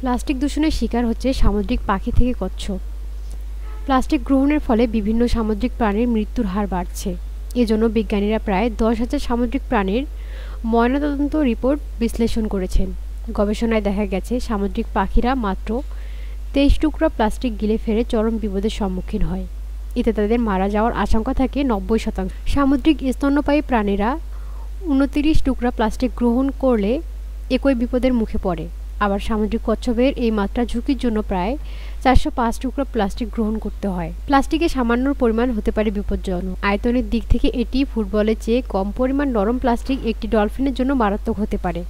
Plastic দূষণের শিকার হচ্ছে সামুদ্রিক পাখি থেকে কচ্ছপ। প্লাস্টিক গ্রহণের ফলে বিভিন্ন সামুদ্রিক প্রাণীর মৃত্যুর হার বাড়ছে। এজন্য বিজ্ঞানীরা প্রায় 10,000 সামুদ্রিক প্রাণীর ময়নাতদন্ত রিপোর্ট বিশ্লেষণ করেছেন। গবেষণায় দেখা গেছে সামুদ্রিক পাখিরা মাত্র 23 টুকরা প্লাস্টিক গিলে ফেলে চরম বিপদের সম্মুখীন হয়। এতে তাদের মারা যাওয়ার আশঙ্কা থাকে 90%। সামুদ্রিক স্তন্যপায়ী প্রাণীরা 29 টুকরা প্লাস্টিক গ্রহণ করলে একই বিপদের মুখে পড়ে। আবার সামুদ্রিক কচ্ছপের এই মাত্রা ঝুঁকির জন্য প্রায় 405 টুকরা প্লাস্টিক গ্রহণ করতে হয়। প্লাস্টিকের সামান্য পরিমাণ হতে পারে বিপজ্জনক। আয়তনের দিক থেকে এটি ফুটবলের চেয়ে কম পরিমাণ নরম প্লাস্টিক একটি ডলফিনের জন্য মারাত্মক হতে পারে।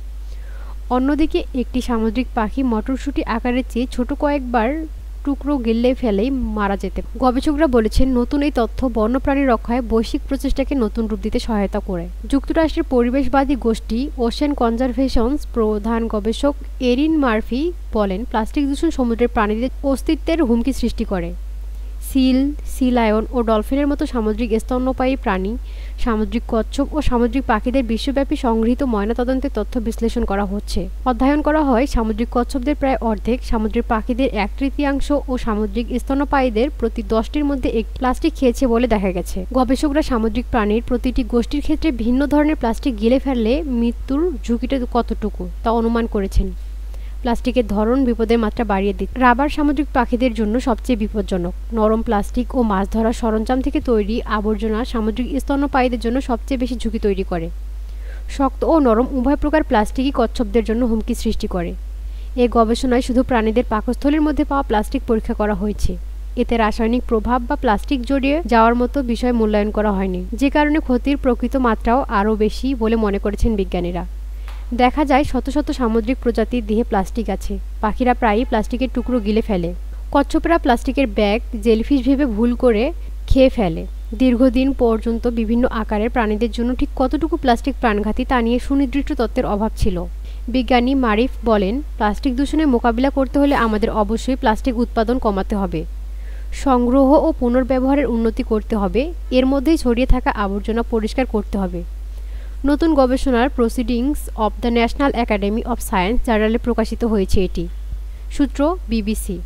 অন্যদিকে একটি সামুদ্রিক পাখি মটরশুঁটি আকারের চেয়ে ছোট কয়েকবার টুকরো গিলে ফেলেই মারা যেতে। গবেষকরা বলেছেন নতুন এই তথ্য বন্যপ্রাণী রক্ষায় বৈশ্বিক প্রচেষ্টাকে নতুন রূপ দিতে সহায়তা করে। যুক্তরাষ্ট্রের পরিবেশবাদী গোষ্ঠী ওশেন কনজারভেশনস প্রধান গবেষক এরিন মার্ফি বলেন, প্লাস্টিক দূষণ সমুদ্রের প্রাণীদের অস্তিত্বের হুমকি সৃষ্টি করে। সিল, সি লায়ন ও ডলফিনের মতো সামুদ্রিক স্তন্যপায়ী প্রাণী, সামুদ্রিক কচ্ছপ ও সামুদ্রিক পাখিদের বিশ্বব্যাপী সংগৃহীত ময়নাতদন্তের তথ্য বিশ্লেষণ করা হচ্ছে। অধ্যয়ন করা হয় সামুদ্রিক কচ্ছপদের প্রায় অর্ধেক, সামুদ্রিক পাখিদের 1/3 ও সামুদ্রিক স্তন্যপায়ীদের প্রতি 10টির মধ্যে একটি প্লাস্টিক খেয়েছে বলে দেখা গেছে। গবেষকরা সামুদ্রিক প্রাণীর প্রতিটি গোষ্ঠীর ক্ষেত্রে ভিন্ন ধরনের প্লাস্টিক গিলে ফেললে মৃত্যুর ঝুঁকিটা কতটুকু তা অনুমান করেছেন। প্লাস্টিকের ধরন বিপদের মাত্রা বাড়িয়ে দিচ্ছে। রাবার সামুদ্রিক পাখিদের জন্য সবচেয়ে বিপজ্জনক। নরম প্লাস্টিক ও মাছ ধরার সরঞ্জাম থেকে তৈরি আবর্জনা সামুদ্রিক স্তন্যপায়ীদের জন্য সবচেয়ে বেশি ঝুঁকি তৈরি করে। শক্ত ও নরম উভয় প্রকার প্লাস্টিকই কচ্ছপদের জন্য হুমকি সৃষ্টি করে। এই গবেষণায় শুধু প্রাণীদের পাকস্থলীর মধ্যে পাওয়া প্লাস্টিক পরীক্ষা করা হয়েছে। এতে রাসায়নিক প্রভাব বা প্লাস্টিক জড়িয়ে যাওয়ার মতো বিষয় মূল্যায়ন করা হয়নি, যে কারণে ক্ষতির প্রকৃত মাত্রাও আরও বেশি বলে মনে করেছেন বিজ্ঞানীরা। দেখা যায় শত শত সামুদ্রিক প্রজাতির দেহে প্লাস্টিক আছে। পাখিরা প্রায়ই প্লাস্টিকের টুকরো গিলে ফেলে। কচ্ছপেরা প্লাস্টিকের ব্যাগ জেলিফিশ ভেবে ভুল করে খেয়ে ফেলে। দীর্ঘদিন পর্যন্ত বিভিন্ন আকারের প্রাণীদের জন্য ঠিক কতটুকু প্লাস্টিক প্রাণঘাতী তা নিয়ে সুনির্দিষ্ট তথ্যের অভাব ছিল। বিজ্ঞানী মারিফ বলেন, প্লাস্টিক দূষণের মোকাবিলা করতে হলে আমাদের অবশ্যই প্লাস্টিক উৎপাদন কমাতে হবে, সংগ্রহ ও পুনর্ব্যবহারের উন্নতি করতে হবে, এর মধ্যেই ছড়িয়ে থাকা আবর্জনা পরিষ্কার করতে হবে। নতুন গবেষণার proceedings of the national academy of science জার্নালে প্রকাশিত হয়েছে এটি। সূত্র বিবিসি।